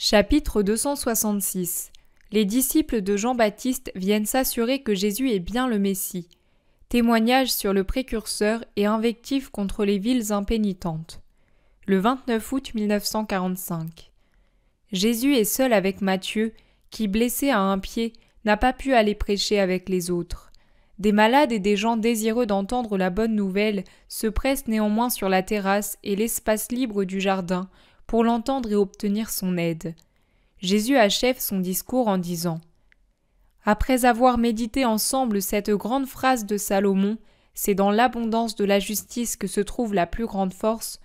Chapitre 266. Les disciples de Jean-Baptiste viennent s'assurer que Jésus est bien le Messie. Témoignage sur le précurseur et invectif contre les villes impénitentes. Le 29 août 1945. Jésus est seul avec Matthieu, qui, blessé à un pied, n'a pas pu aller prêcher avec les autres. Des malades et des gens désireux d'entendre la bonne nouvelle se pressent néanmoins sur la terrasse et l'espace libre du jardin pour l'entendre et obtenir son aide. Jésus achève son discours en disant « Après avoir médité ensemble cette grande phrase de Salomon, c'est dans l'abondance de la justice que se trouve la plus grande force,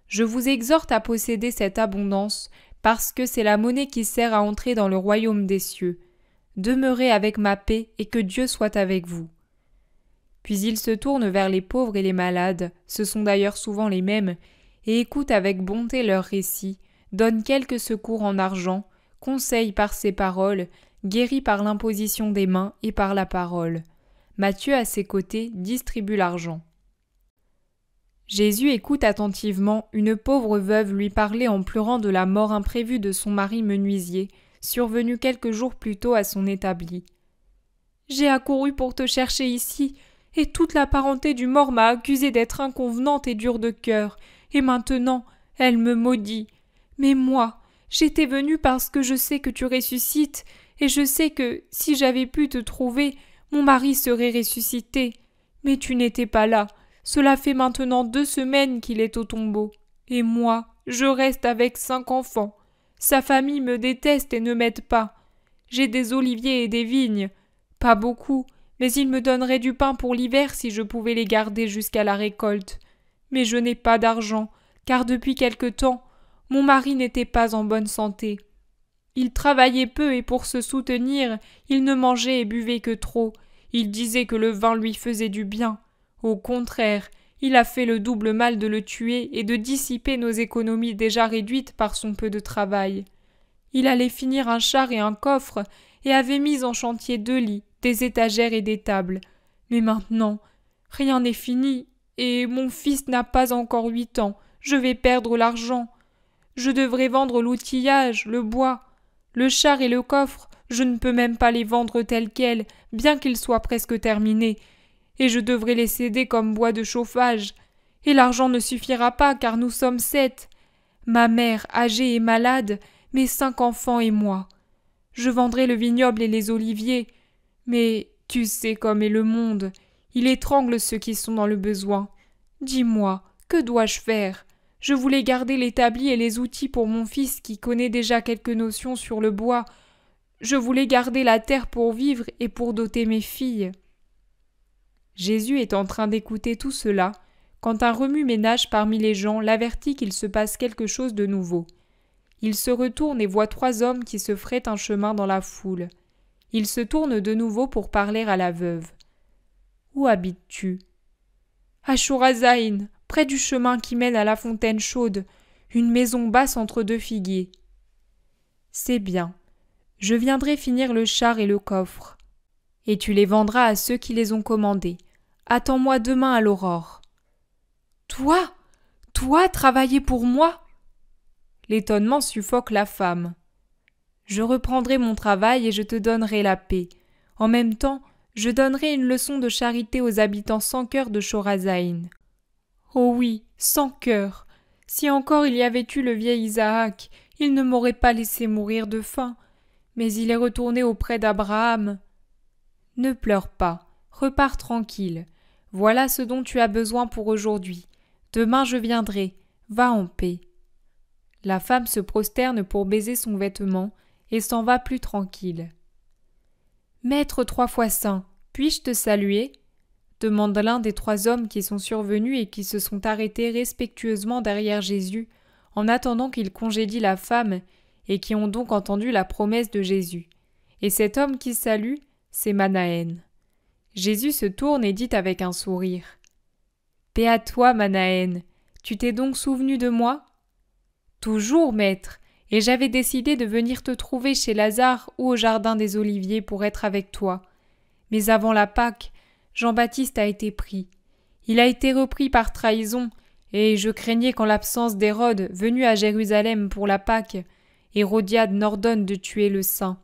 je vous exhorte à posséder cette abondance, parce que c'est la monnaie qui sert à entrer dans le royaume des cieux. Demeurez avec ma paix et que Dieu soit avec vous. » Puis il se tourne vers les pauvres et les malades, ce sont d'ailleurs souvent les mêmes, et écoute avec bonté leurs récits, donne quelques secours en argent, conseille par ses paroles, guérit par l'imposition des mains et par la parole. Matthieu, à ses côtés, distribue l'argent. Jésus écoute attentivement une pauvre veuve lui parler en pleurant de la mort imprévue de son mari menuisier, survenu quelques jours plus tôt à son établi. « J'ai accouru pour te chercher ici, et toute la parenté du mort m'a accusée d'être inconvenante et dure de cœur, et maintenant elle me maudit. Mais moi, j'étais venue parce que je sais que tu ressuscites, et je sais que, si j'avais pu te trouver, mon mari serait ressuscité. Mais tu n'étais pas là. Cela fait maintenant 2 semaines qu'il est au tombeau. Et moi, je reste avec 5 enfants. Sa famille me déteste et ne m'aide pas. J'ai des oliviers et des vignes. Pas beaucoup, mais il me donnerait du pain pour l'hiver si je pouvais les garder jusqu'à la récolte. Mais je n'ai pas d'argent, car depuis quelque temps, mon mari n'était pas en bonne santé. Il travaillait peu et pour se soutenir, il ne mangeait et buvait que trop. Il disait que le vin lui faisait du bien. Au contraire, il a fait le double mal de le tuer et de dissiper nos économies déjà réduites par son peu de travail. Il allait finir un char et un coffre et avait mis en chantier 2 lits, des étagères et des tables. Mais maintenant, rien n'est fini et mon fils n'a pas encore 8 ans. Je vais perdre l'argent. Je devrais vendre l'outillage, le bois. Le char et le coffre, je ne peux même pas les vendre tels quels, bien qu'ils soient presque terminés, et je devrais les céder comme bois de chauffage. Et l'argent ne suffira pas, car nous sommes 7. Ma mère, âgée et malade, mes 5 enfants et moi. Je vendrai le vignoble et les oliviers, mais tu sais comme est le monde. Il étrangle ceux qui sont dans le besoin. Dis-moi, que dois-je faire ? Je voulais garder l'établi et les outils pour mon fils qui connaît déjà quelques notions sur le bois. Je voulais garder la terre pour vivre et pour doter mes filles. » Jésus est en train d'écouter tout cela, quand un remue-ménage parmi les gens l'avertit qu'il se passe quelque chose de nouveau. Il se retourne et voit 3 hommes qui se fraient un chemin dans la foule. Il se tourne de nouveau pour parler à la veuve. « Où habites-tu » ? « À Chorazaïn, près du chemin qui mène à la fontaine chaude, une maison basse entre 2 figuiers. »« C'est bien. Je viendrai finir le char et le coffre. Et tu les vendras à ceux qui les ont commandés. Attends-moi demain à l'aurore. »« Toi ? Toi travailler pour moi ?» L'étonnement suffoque la femme. « Je reprendrai mon travail et je te donnerai la paix. En même temps, je donnerai une leçon de charité aux habitants sans cœur de Chorazaïn. » Oh oui, sans cœur. Si encore il y avait eu le vieil Isaac, il ne m'aurait pas laissé mourir de faim. Mais il est retourné auprès d'Abraham. Ne pleure pas, repars tranquille. Voilà ce dont tu as besoin pour aujourd'hui. Demain je viendrai, va en paix. La femme se prosterne pour baiser son vêtement et s'en va plus tranquille. « Maître 3 fois saint, puis-je te saluer ?» demande l'un des 3 hommes qui sont survenus et qui se sont arrêtés respectueusement derrière Jésus en attendant qu'il congédie la femme et qui ont donc entendu la promesse de Jésus. Et cet homme qui salue, c'est Manaën. Jésus se tourne et dit avec un sourire « Paix à toi, Manaën, tu t'es donc souvenu de moi ?»« Toujours, maître, et j'avais décidé de venir te trouver chez Lazare ou au jardin des Oliviers pour être avec toi. Mais avant la Pâque, Jean-Baptiste a été pris. Il a été repris par trahison, et je craignais qu'en l'absence d'Hérode, venu à Jérusalem pour la Pâque, Hérodiade n'ordonne de tuer le saint.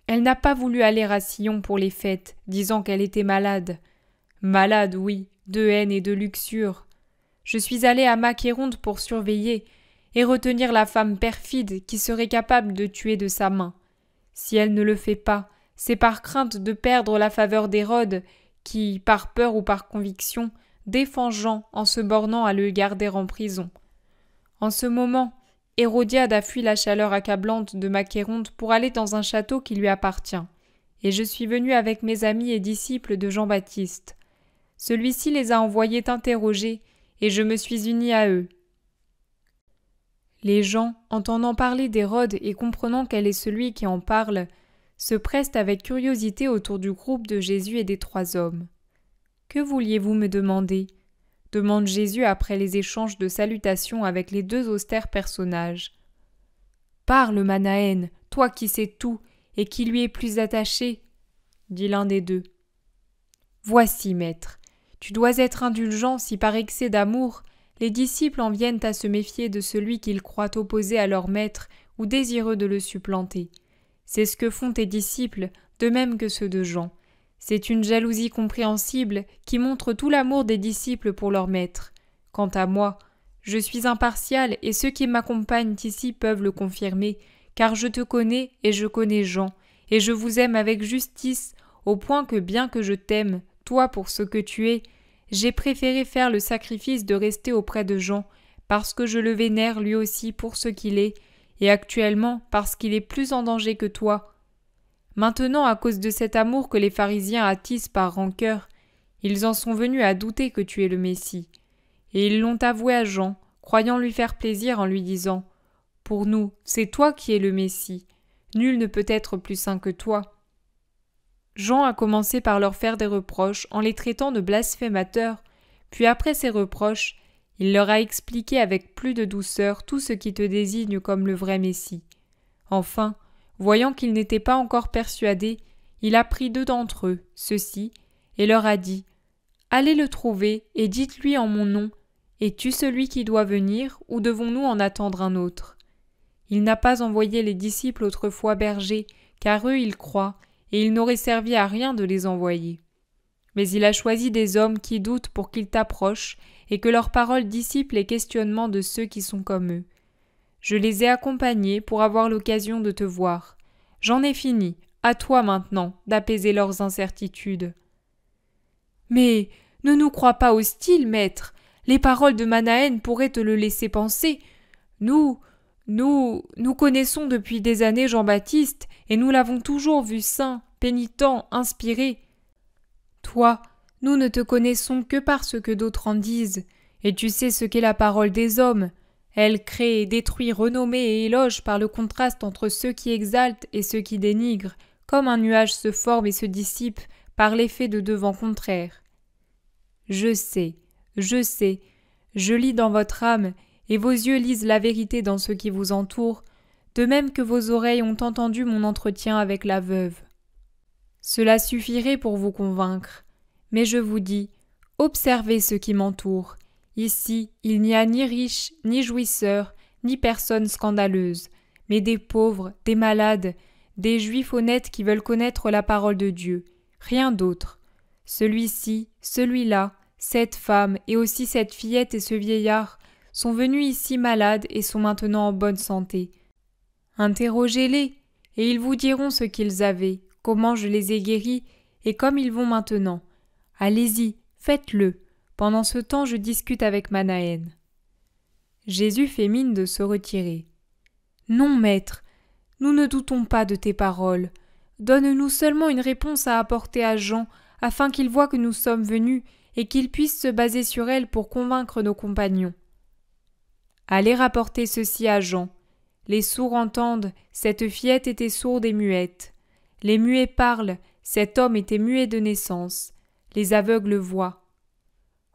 Elle n'a pas voulu aller à Sion pour les fêtes, disant qu'elle était malade. Malade, oui, de haine et de luxure. Je suis allée à Macéronte pour surveiller et retenir la femme perfide qui serait capable de tuer de sa main. Si elle ne le fait pas, c'est par crainte de perdre la faveur d'Hérode, qui, par peur ou par conviction, défend Jean en se bornant à le garder en prison. En ce moment, Hérodiade a fui la chaleur accablante de Macéronte pour aller dans un château qui lui appartient, et je suis venue avec mes amis et disciples de Jean-Baptiste. Celui-ci les a envoyés interroger, et je me suis unie à eux. Les gens, entendant parler d'Hérode et comprenant qu'elle est celui qui en parle, se pressent avec curiosité autour du groupe de Jésus et des 3 hommes. « Que vouliez-vous me demander » demande Jésus après les échanges de salutations avec les 2 austères personnages. « Parle, Manahen, toi qui sais tout et qui lui es plus attaché, » dit l'un des 2. « Voici, maître, tu dois être indulgent si par excès d'amour, les disciples en viennent à se méfier de celui qu'ils croient opposé à leur maître ou désireux de le supplanter. C'est ce que font tes disciples, de même que ceux de Jean. C'est une jalousie compréhensible qui montre tout l'amour des disciples pour leur maître. Quant à moi, je suis impartial et ceux qui m'accompagnent ici peuvent le confirmer, car je te connais et je connais Jean, et je vous aime avec justice, au point que bien que je t'aime, toi pour ce que tu es, j'ai préféré faire le sacrifice de rester auprès de Jean, parce que je le vénère lui aussi pour ce qu'il est, et actuellement parce qu'il est plus en danger que toi. Maintenant, à cause de cet amour que les pharisiens attisent par rancœur, ils en sont venus à douter que tu es le Messie. Et ils l'ont avoué à Jean, croyant lui faire plaisir en lui disant « Pour nous, c'est toi qui es le Messie. Nul ne peut être plus saint que toi. » Jean a commencé par leur faire des reproches en les traitant de blasphémateurs, puis après ces reproches, il leur a expliqué avec plus de douceur tout ce qui te désigne comme le vrai Messie. Enfin, voyant qu'ils n'étaient pas encore persuadés, il a pris 2 d'entre eux, ceux-ci, et leur a dit « Allez le trouver et dites-lui en mon nom, es-tu celui qui doit venir ou devons-nous en attendre un autre ?» Il n'a pas envoyé les disciples autrefois bergers, car eux ils croient, et il n'aurait servi à rien de les envoyer. Mais il a choisi des hommes qui doutent pour qu'ils t'approchent et que leurs paroles dissipent les questionnements de ceux qui sont comme eux. Je les ai accompagnés pour avoir l'occasion de te voir. J'en ai fini, à toi maintenant, d'apaiser leurs incertitudes. Mais ne nous crois pas hostiles, maître. Les paroles de Manahen pourraient te le laisser penser. Nous connaissons depuis des années Jean-Baptiste, et nous l'avons toujours vu saint, pénitent, inspiré. Toi, nous ne te connaissons que par ce que d'autres en disent, et tu sais ce qu'est la parole des hommes. Elle crée et détruit renommée et éloge par le contraste entre ceux qui exaltent et ceux qui dénigrent, comme un nuage se forme et se dissipe par l'effet de 2 vents contraires. Je sais, je lis dans votre âme, et vos yeux lisent la vérité dans ce qui vous entoure, de même que vos oreilles ont entendu mon entretien avec la veuve. Cela suffirait pour vous convaincre, mais je vous dis, observez ce qui m'entoure. Ici, il n'y a ni riches, ni jouisseurs, ni personnes scandaleuses, mais des pauvres, des malades, des juifs honnêtes qui veulent connaître la parole de Dieu, rien d'autre. Celui-ci, celui-là, cette femme et aussi cette fillette et ce vieillard sont venus ici malades et sont maintenant en bonne santé. Interrogez-les, et ils vous diront ce qu'ils avaient, comment je les ai guéris, et comme ils vont maintenant. Allez-y, faites-le. Pendant ce temps, je discute avec Manahen. Jésus fait mine de se retirer. Non, maître, nous ne doutons pas de tes paroles. Donne-nous seulement une réponse à apporter à Jean, afin qu'il voie que nous sommes venus et qu'il puisse se baser sur elle pour convaincre nos compagnons. Allez rapporter ceci à Jean. Les sourds entendent, cette fillette était sourde et muette. Les muets parlent, cet homme était muet de naissance. Les aveugles voient.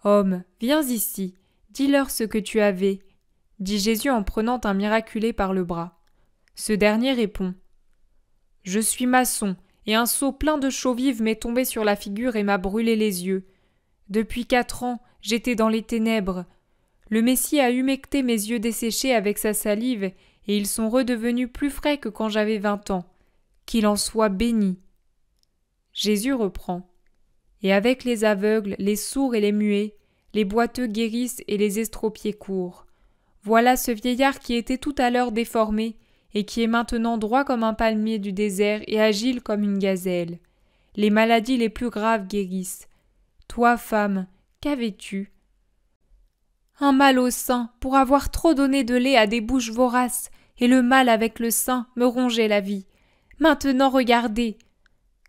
Homme, viens ici, dis-leur ce que tu avais, dit Jésus en prenant un miraculé par le bras. Ce dernier répond. Je suis maçon, et un seau plein de chaux vives m'est tombé sur la figure et m'a brûlé les yeux. Depuis 4 ans, j'étais dans les ténèbres. Le Messie a humecté mes yeux desséchés avec sa salive, et ils sont redevenus plus frais que quand j'avais 20 ans. Qu'il en soit béni. » Jésus reprend. « Et avec les aveugles, les sourds et les muets, les boiteux guérissent et les estropiés courent. Voilà ce vieillard qui était tout à l'heure déformé, et qui est maintenant droit comme un palmier du désert et agile comme une gazelle. Les maladies les plus graves guérissent. Toi, femme, qu'avais-tu ? Un mal au sein, pour avoir trop donné de lait à des bouches voraces, et le mal avec le sein me rongeait la vie. Maintenant, regardez !»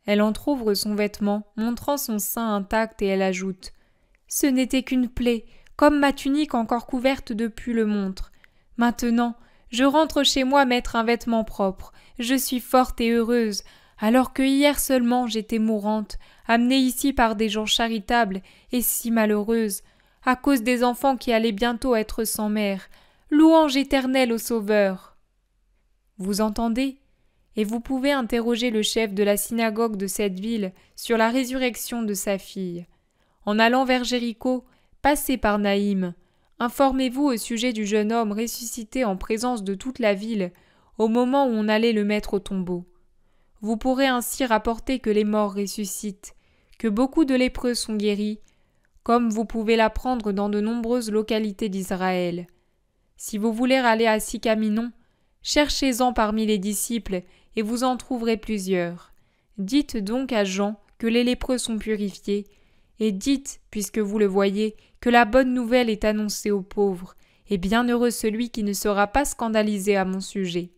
Elle entr'ouvre son vêtement, montrant son sein intact, et elle ajoute : « Ce n'était qu'une plaie, comme ma tunique encore couverte de puits le montre. Maintenant, je rentre chez moi mettre un vêtement propre. Je suis forte et heureuse, alors que hier seulement j'étais mourante, amenée ici par des gens charitables et si malheureuse, à cause des enfants qui allaient bientôt être sans mère. Louange éternelle au Sauveur !» Vous entendez ? Et vous pouvez interroger le chef de la synagogue de cette ville sur la résurrection de sa fille. En allant vers Jéricho, passez par Naïm. Informez-vous au sujet du jeune homme ressuscité en présence de toute la ville, au moment où on allait le mettre au tombeau. Vous pourrez ainsi rapporter que les morts ressuscitent, que beaucoup de lépreux sont guéris, comme vous pouvez l'apprendre dans de nombreuses localités d'Israël. Si vous voulez aller à Sicaminon, cherchez-en parmi les disciples et vous en trouverez plusieurs. Dites donc à Jean que les lépreux sont purifiés, et dites, puisque vous le voyez, que la bonne nouvelle est annoncée aux pauvres, et bienheureux celui qui ne sera pas scandalisé à mon sujet.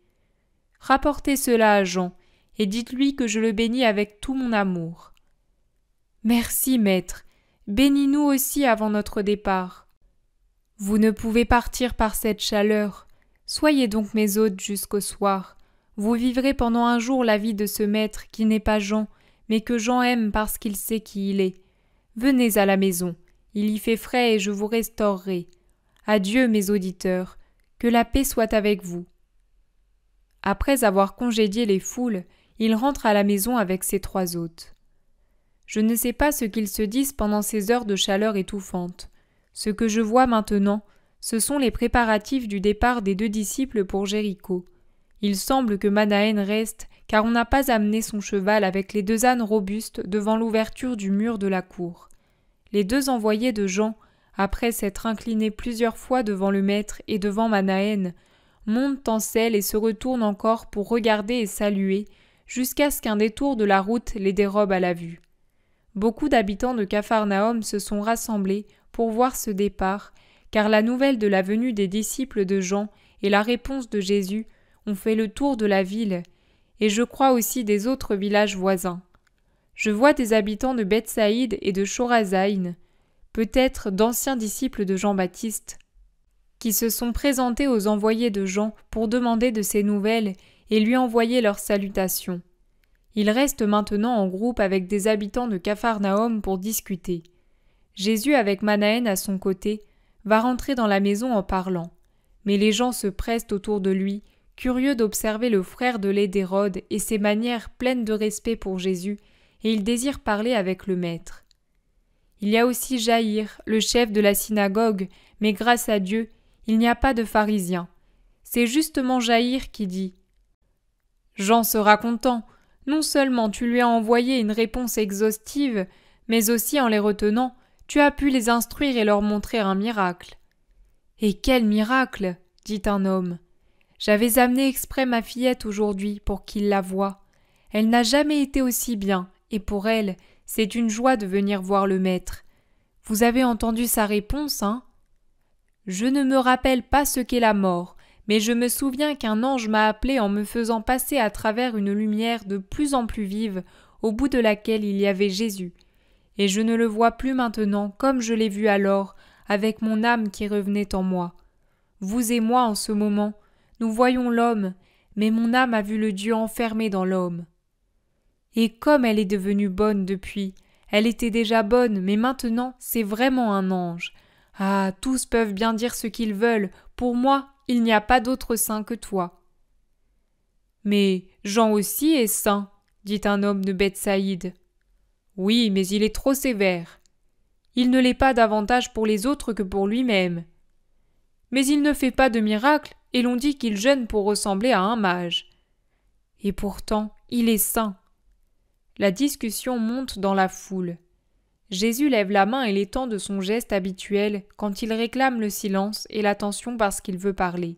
Rapportez cela à Jean, et dites-lui que je le bénis avec tout mon amour. » « Merci, maître. Bénis-nous aussi avant notre départ. » « Vous ne pouvez partir par cette chaleur. Soyez donc mes hôtes jusqu'au soir. Vous vivrez pendant un jour la vie de ce maître qui n'est pas Jean, mais que Jean aime parce qu'il sait qui il est. Venez à la maison. Il y fait frais et je vous restaurerai. Adieu, mes auditeurs. Que la paix soit avec vous. » Après avoir congédié les foules, il rentre à la maison avec ses 3 hôtes. Je ne sais pas ce qu'ils se disent pendant ces heures de chaleur étouffante. Ce que je vois maintenant, ce sont les préparatifs du départ des 2 disciples pour Jéricho. Il semble que Manahen reste, car on n'a pas amené son cheval avec les 2 ânes robustes devant l'ouverture du mur de la cour. Les 2 envoyés de Jean, après s'être inclinés plusieurs fois devant le maître et devant Manahen, montent en selle et se retournent encore pour regarder et saluer, jusqu'à ce qu'un détour de la route les dérobe à la vue. Beaucoup d'habitants de Capharnaüm se sont rassemblés pour voir ce départ, car la nouvelle de la venue des disciples de Jean et la réponse de Jésus ont fait le tour de la ville, et je crois aussi des autres villages voisins. Je vois des habitants de Bethsaïde et de Chorazaïn, peut-être d'anciens disciples de Jean-Baptiste, qui se sont présentés aux envoyés de Jean pour demander de ses nouvelles et lui envoyer leurs salutations. Ils restent maintenant en groupe avec des habitants de Capharnaüm pour discuter. Jésus, avec Manahen à son côté, va rentrer dans la maison en parlant. Mais les gens se pressent autour de lui, curieux d'observer le frère de lait d'Hérode et ses manières pleines de respect pour Jésus, et ils désirent parler avec le maître. Il y a aussi Jaïr, le chef de la synagogue, mais grâce à Dieu, il n'y a pas de pharisiens. C'est justement Jaïr qui dit « Jean sera content. Non seulement tu lui as envoyé une réponse exhaustive, mais aussi en les retenant, tu as pu les instruire et leur montrer un miracle. » « Et quel miracle !» dit un homme. « J'avais amené exprès ma fillette aujourd'hui pour qu'il la voie. Elle n'a jamais été aussi bien, et pour elle, c'est une joie de venir voir le maître. Vous avez entendu sa réponse, hein ? Je ne me rappelle pas ce qu'est la mort, mais je me souviens qu'un ange m'a appelé en me faisant passer à travers une lumière de plus en plus vive, au bout de laquelle il y avait Jésus. Et je ne le vois plus maintenant comme je l'ai vu alors, avec mon âme qui revenait en moi. Vous et moi, en ce moment, nous voyons l'homme, mais mon âme a vu le Dieu enfermé dans l'homme. Et comme elle est devenue bonne depuis, elle était déjà bonne, mais maintenant c'est vraiment un ange. Ah, tous peuvent bien dire ce qu'ils veulent, pour moi, il n'y a pas d'autre saint que toi. Mais Jean aussi est saint, dit un homme de Bethsaïde. Oui, mais il est trop sévère. Il ne l'est pas davantage pour les autres que pour lui-même. Mais il ne fait pas de miracle, et l'on dit qu'il jeûne pour ressembler à un mage. Et pourtant, il est saint. La discussion monte dans la foule. Jésus lève la main et l'étend de son geste habituel quand il réclame le silence et l'attention parce qu'il veut parler.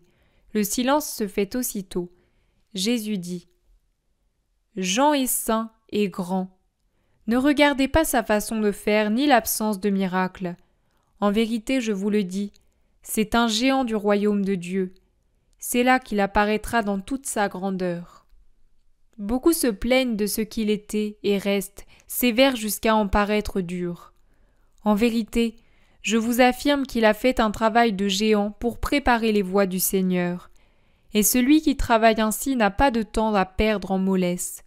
Le silence se fait aussitôt. Jésus dit « Jean est saint et grand. Ne regardez pas sa façon de faire ni l'absence de miracles. En vérité, je vous le dis, c'est un géant du royaume de Dieu. C'est là qu'il apparaîtra dans toute sa grandeur. » Beaucoup se plaignent de ce qu'il était et reste, sévère jusqu'à en paraître dur. En vérité, je vous affirme qu'il a fait un travail de géant pour préparer les voies du Seigneur. Et celui qui travaille ainsi n'a pas de temps à perdre en mollesse.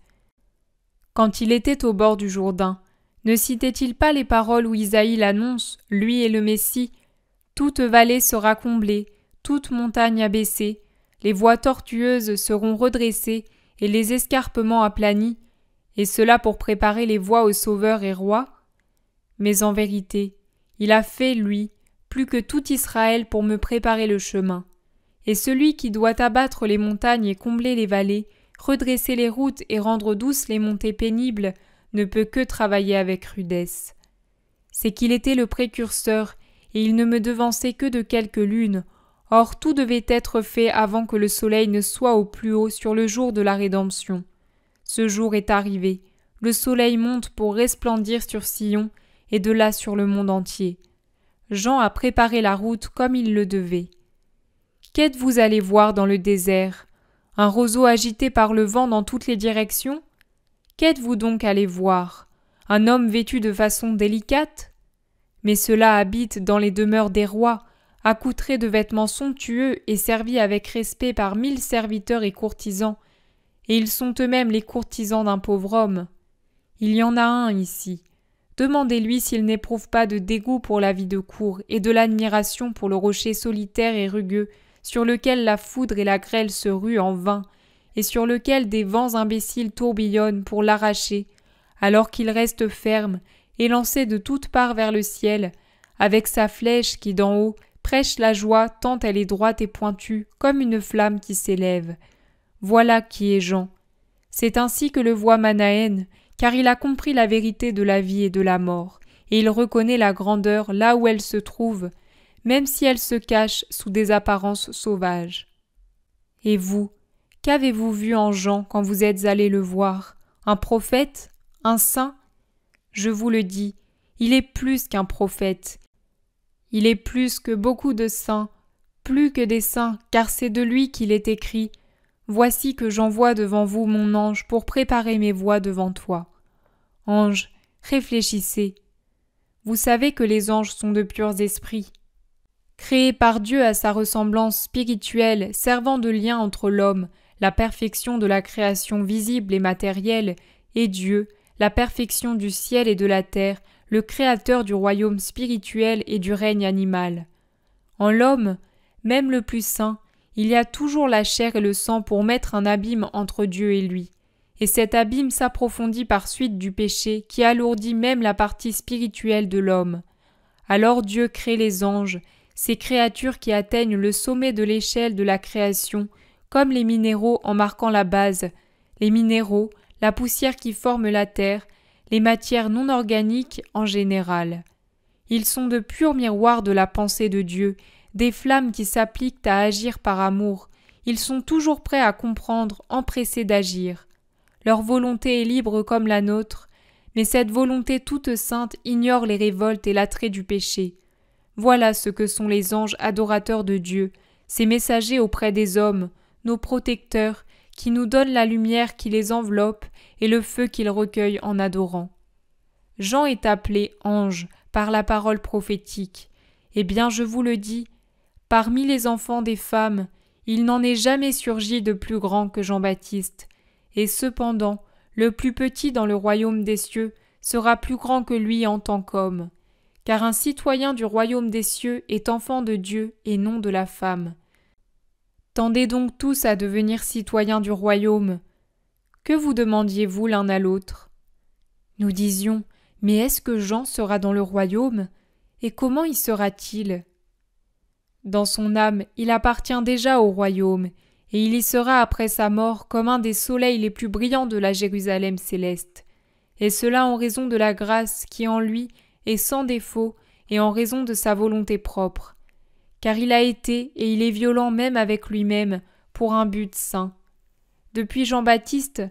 Quand il était au bord du Jourdain, ne citait-il pas les paroles où Isaïe l'annonce, lui est le Messie ? Toute vallée sera comblée, toute montagne abaissée, les voies tortueuses seront redressées et les escarpements aplanis, et cela pour préparer les voies au Sauveur et Roi ? Mais en vérité, il a fait, lui, plus que tout Israël pour me préparer le chemin. Et celui qui doit abattre les montagnes et combler les vallées, redresser les routes et rendre douces les montées pénibles, ne peut que travailler avec rudesse. C'est qu'il était le précurseur, et il ne me devançait que de quelques lunes. Or tout devait être fait avant que le soleil ne soit au plus haut sur le jour de la rédemption. Ce jour est arrivé. Le soleil monte pour resplendir sur Sion, et de là sur le monde entier. Jean a préparé la route comme il le devait. Qu'êtes-vous allé voir dans le désert? Un roseau agité par le vent dans toutes les directions? Qu'êtes-vous donc allé voir? Un homme vêtu de façon délicate? Mais cela habite dans les demeures des rois, accoutré de vêtements somptueux et servi avec respect par 1000 serviteurs et courtisans, et ils sont eux-mêmes les courtisans d'un pauvre homme. Il y en a un ici. Demandez-lui s'il n'éprouve pas de dégoût pour la vie de cour et de l'admiration pour le rocher solitaire et rugueux sur lequel la foudre et la grêle se ruent en vain, et sur lequel des vents imbéciles tourbillonnent pour l'arracher, alors qu'il reste ferme, élancé de toutes parts vers le ciel, avec sa flèche qui d'en haut prêche la joie tant elle est droite et pointue comme une flamme qui s'élève. Voilà qui est Jean. C'est ainsi que le voit Manahen, car il a compris la vérité de la vie et de la mort, et il reconnaît la grandeur là où elle se trouve, même si elle se cache sous des apparences sauvages. Et vous, qu'avez-vous vu en Jean quand vous êtes allés le voir? Un prophète? Un saint? Je vous le dis, il est plus qu'un prophète. Il est plus que beaucoup de saints, plus que des saints, car c'est de lui qu'il est écrit « Voici que j'envoie devant vous mon ange pour préparer mes voies devant toi. » Ange, réfléchissez. Vous savez que les anges sont de purs esprits. Créés par Dieu à sa ressemblance spirituelle, servant de lien entre l'homme, la perfection de la création visible et matérielle, et Dieu, la perfection du ciel et de la terre, le créateur du royaume spirituel et du règne animal. En l'homme, même le plus saint, il y a toujours la chair et le sang pour mettre un abîme entre Dieu et lui. Et cet abîme s'approfondit par suite du péché qui alourdit même la partie spirituelle de l'homme. Alors Dieu crée les anges, ces créatures qui atteignent le sommet de l'échelle de la création, comme les minéraux en marquant la base, les minéraux, la poussière qui forme la terre, les matières non organiques en général. Ils sont de purs miroirs de la pensée de Dieu, des flammes qui s'appliquent à agir par amour. Ils sont toujours prêts à comprendre, empressés d'agir. Leur volonté est libre comme la nôtre, mais cette volonté toute sainte ignore les révoltes et l'attrait du péché. Voilà ce que sont les anges adorateurs de Dieu, ces messagers auprès des hommes, nos protecteurs, qui nous donnent la lumière qui les enveloppe et le feu qu'ils recueillent en adorant. Jean est appelé ange par la parole prophétique. Eh bien, je vous le dis, parmi les enfants des femmes, il n'en est jamais surgi de plus grand que Jean-Baptiste. Et cependant, le plus petit dans le royaume des cieux sera plus grand que lui en tant qu'homme. Car un citoyen du royaume des cieux est enfant de Dieu et non de la femme. Tendez donc tous à devenir citoyens du royaume. Que vous demandiez-vous l'un à l'autre? Nous disions, mais est-ce que Jean sera dans le royaume? Et comment y sera-t-il? Dans son âme, il appartient déjà au royaume, et il y sera après sa mort comme un des soleils les plus brillants de la Jérusalem céleste. Et cela en raison de la grâce qui en lui est sans défaut et en raison de sa volonté propre. Car il a été et il est violent même avec lui-même pour un but saint. Depuis Jean-Baptiste,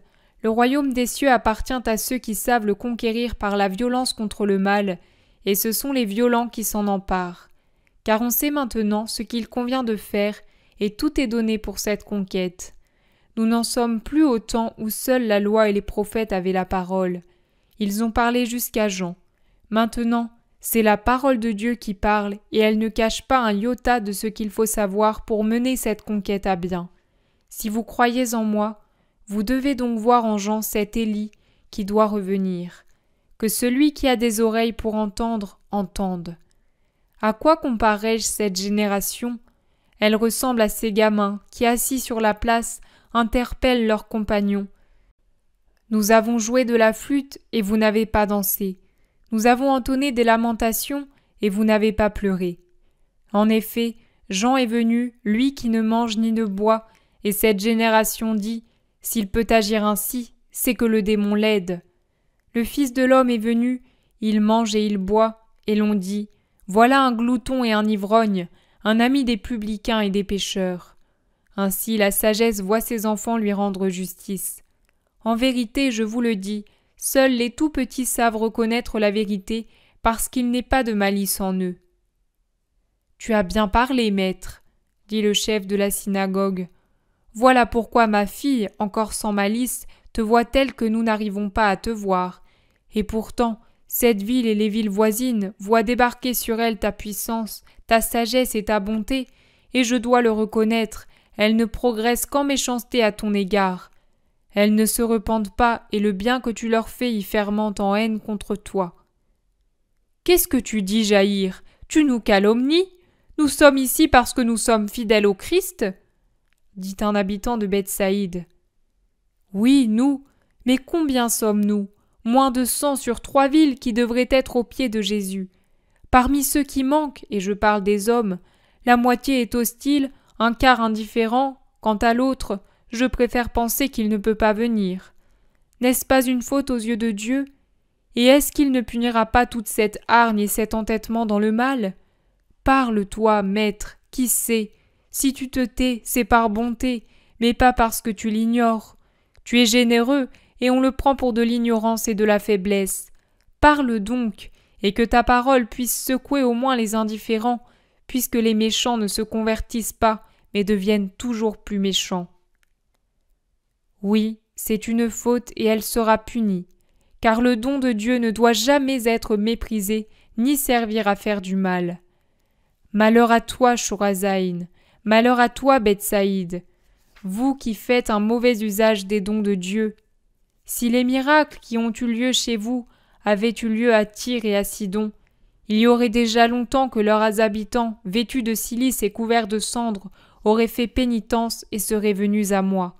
le royaume des cieux appartient à ceux qui savent le conquérir par la violence contre le mal, et ce sont les violents qui s'en emparent. Car on sait maintenant ce qu'il convient de faire, et tout est donné pour cette conquête. Nous n'en sommes plus au temps où seule la loi et les prophètes avaient la parole. Ils ont parlé jusqu'à Jean. Maintenant, c'est la parole de Dieu qui parle, et elle ne cache pas un iota de ce qu'il faut savoir pour mener cette conquête à bien. Si vous croyez en moi, vous devez donc voir en Jean cet Élie qui doit revenir. Que celui qui a des oreilles pour entendre, entende. À quoi comparerai-je cette génération ? Elle ressemble à ces gamins qui, assis sur la place, interpellent leurs compagnons. Nous avons joué de la flûte et vous n'avez pas dansé. Nous avons entonné des lamentations et vous n'avez pas pleuré. En effet, Jean est venu, lui qui ne mange ni ne boit, et cette génération dit « S'il peut agir ainsi, c'est que le démon l'aide. » Le Fils de l'homme est venu, il mange et il boit, et l'on dit « Voilà un glouton et un ivrogne, un ami des publicains et des pécheurs. » Ainsi la sagesse voit ses enfants lui rendre justice. En vérité, je vous le dis, seuls les tout petits savent reconnaître la vérité, parce qu'il n'est pas de malice en eux. « Tu as bien parlé, maître, » dit le chef de la synagogue. « Voilà pourquoi ma fille, encore sans malice, te voit telle que nous n'arrivons pas à te voir. Et pourtant, cette ville et les villes voisines voient débarquer sur elle ta puissance, ta sagesse et ta bonté, et je dois le reconnaître, elles ne progressent qu'en méchanceté à ton égard. Elles ne se repentent pas, et le bien que tu leur fais y fermente en haine contre toi. »« Qu'est-ce que tu dis, Jaïr ? Tu nous calomnies ? Nous sommes ici parce que nous sommes fidèles au Christ ?» dit un habitant de Bethsaïde. « Oui, nous, mais combien sommes-nous ? Moins de 100 sur 3 villes qui devraient être aux pieds de Jésus. Parmi ceux qui manquent, et je parle des hommes, la moitié est hostile, un quart indifférent, quant à l'autre, je préfère penser qu'il ne peut pas venir. N'est-ce pas une faute aux yeux de Dieu ? Et est-ce qu'il ne punira pas toute cette hargne et cet entêtement dans le mal ? Parle, toi, maître, qui sait ? Si tu te tais, c'est par bonté, mais pas parce que tu l'ignores. Tu es généreux, et on le prend pour de l'ignorance et de la faiblesse. Parle donc, et que ta parole puisse secouer au moins les indifférents, puisque les méchants ne se convertissent pas, mais deviennent toujours plus méchants. Oui, c'est une faute et elle sera punie, car le don de Dieu ne doit jamais être méprisé, ni servir à faire du mal. Malheur à toi, Chorazin, malheur à toi, Bethsaïde, vous qui faites un mauvais usage des dons de Dieu. Si les miracles qui ont eu lieu chez vous avaient eu lieu à Tyr et à Sidon, il y aurait déjà longtemps que leurs habitants, vêtus de cilice et couverts de cendres, auraient fait pénitence et seraient venus à moi.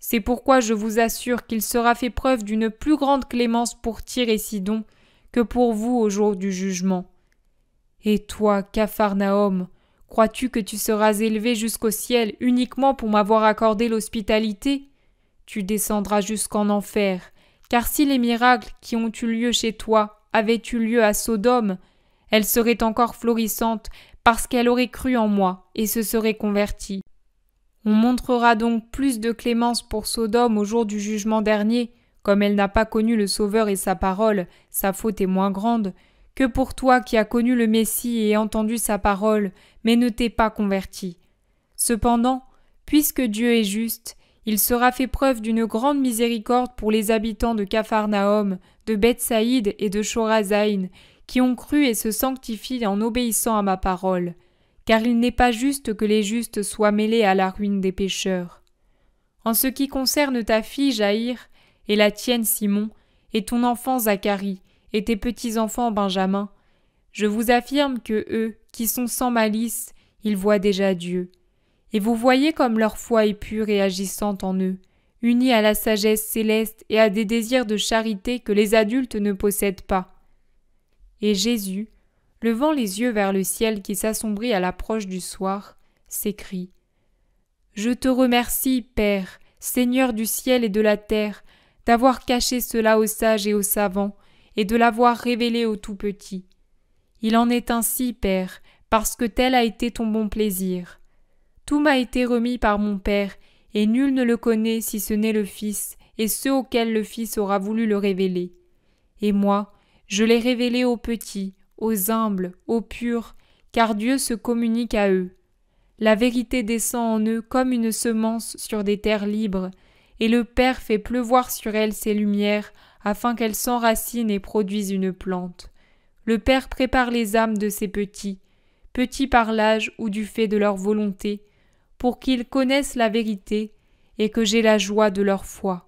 C'est pourquoi je vous assure qu'il sera fait preuve d'une plus grande clémence pour Tyr et Sidon que pour vous au jour du jugement. Et toi, Capharnaüm, crois-tu que tu seras élevé jusqu'au ciel uniquement pour m'avoir accordé l'hospitalité ? Tu descendras jusqu'en enfer, car si les miracles qui ont eu lieu chez toi avaient eu lieu à Sodome, elle serait encore florissante parce qu'elle aurait cru en moi et se serait convertie. On montrera donc plus de clémence pour Sodome au jour du jugement dernier, comme elle n'a pas connu le Sauveur et sa parole, sa faute est moins grande, que pour toi qui as connu le Messie et entendu sa parole, mais ne t'es pas converti. Cependant, puisque Dieu est juste, il sera fait preuve d'une grande miséricorde pour les habitants de Capharnaüm, de Bethsaïde et de Chorazin, qui ont cru et se sanctifient en obéissant à ma parole. Car il n'est pas juste que les justes soient mêlés à la ruine des pécheurs. En ce qui concerne ta fille Jaïr, et la tienne Simon, et ton enfant Zacharie, et tes petits-enfants Benjamin, je vous affirme que eux, qui sont sans malice, ils voient déjà Dieu. Et vous voyez comme leur foi est pure et agissante en eux, unie à la sagesse céleste et à des désirs de charité que les adultes ne possèdent pas. Et Jésus, levant les yeux vers le ciel qui s'assombrit à l'approche du soir, s'écrie « Je te remercie, Père, Seigneur du ciel et de la terre, d'avoir caché cela aux sages et aux savants, et de l'avoir révélé aux tout-petits. Il en est ainsi, Père, parce que tel a été ton bon plaisir. Tout m'a été remis par mon Père, et nul ne le connaît si ce n'est le Fils, et ceux auxquels le Fils aura voulu le révéler. Et moi, je l'ai révélé aux petits, aux humbles, aux purs, car Dieu se communique à eux. La vérité descend en eux comme une semence sur des terres libres, et le Père fait pleuvoir sur elles ses lumières, afin qu'elles s'enracinent et produisent une plante. Le Père prépare les âmes de ses petits, petits par l'âge ou du fait de leur volonté, pour qu'ils connaissent la vérité et que j'aie la joie de leur foi.